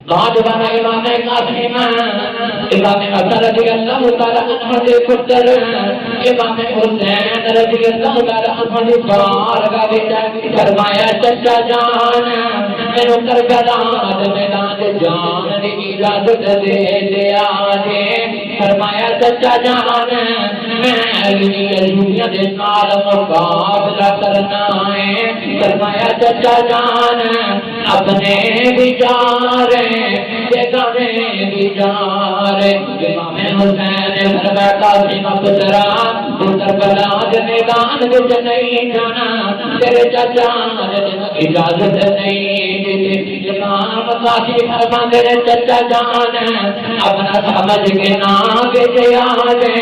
نوجوان امام قاسم امام حسن رضی اللہ تعالی عنہ کے پتر امام حسین رضی اللہ تعالی عنہ کی بارگاہ وچ فرمایا چچا جان مینوں کربلا دے میدان جان دی اجازت دے دیا جے فرمایا چچا جان میں دنیا دے نال مقابلہ کرنا ہے فرمایا چچا جان اپنے بھی جان بیگانے بھی جان امام حسین فرمایا قاسم پترا کربلا دے میدان وچ نہیں جانا تیرے چچا اجازت نہیں دیتے امام قاسم فرماندے نے چچا جان اپنا سمجھ کے نہ بھیجیا جے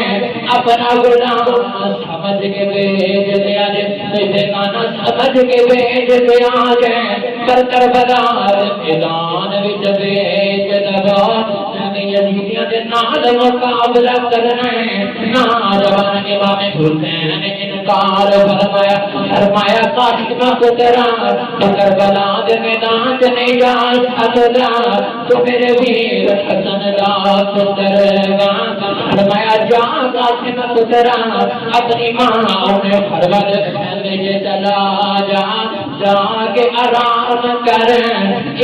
اپنا غلام سمجھ کے بھیج دیا جے بیگانہ سمجھ کے بھیج دیا جے پر کربلا میدان وچ بھیج دو یزیدیاں دے نال مقابلہ کرنا ہے نوجوان امام حسین نے انکار فرمایا قاسم پترا کربلا دے میدان وچ نہیں جا سکدا تو میرے ویر حسن دا پتر فرمایا جا قاسم پترا اپنی ماں نے پرور لے چلا جا جا کے آرام کر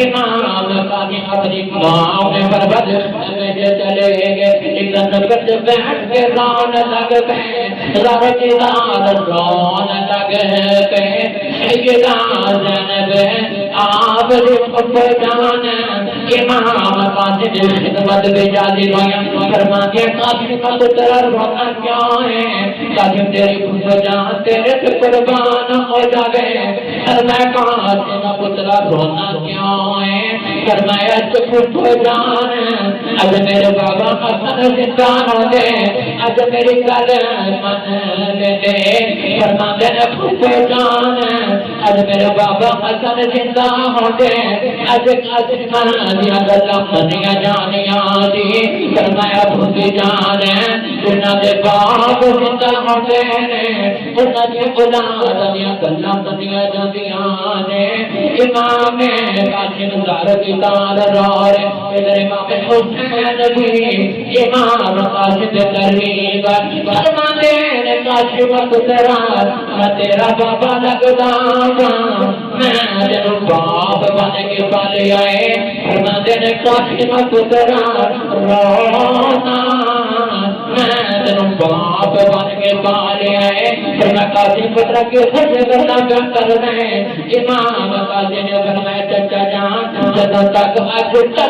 امام قاسم اپنی ماں نے پرور لے چلے گئے ایک نکت بیٹھ کے رون لگ گئے رون لگ گئے سیدہ زینب آپ پھپھو جان امام قاسم کی خدمت میں حاضر ہوئے فرماتے قاسم پترا رونا کیوں ہے قاسم تیری پھپھو جان تیرے پہ قربان ہو جائے فرمایا قاسم پترا رونا کیوں ہے فرمایا پھپھو جان اج میرے بابا حسن زندہ ہو گئے اج میری گل من لے فرماتے ہیں پھپھو جان اج میرے بابا حسن زندہ ہو گئے اج قاسم دیا گلاں منیاں جانیاں دی فرمایا پھپھی جان انہاں دے باپ زندہ ہو گئے نے انہاں دی اولاد دیاں گلاں منیاں جاندیاں نے امام قاسم دار کی تار رار ادھر امام حسین بھی امام قاسم دے قریب فرماندے نے قاسم پترا میں تیرا بابا لگدا میں تینوں باپ بن کے پالے آئے فرماندے نے قاسم پترا رونا میں تینوں باپ بن کے پالے آئے فرمایا قاسم پترا کے سچ کرنا کر رہے امام قاسم نے فرمایا چچا جان جدوں تک اج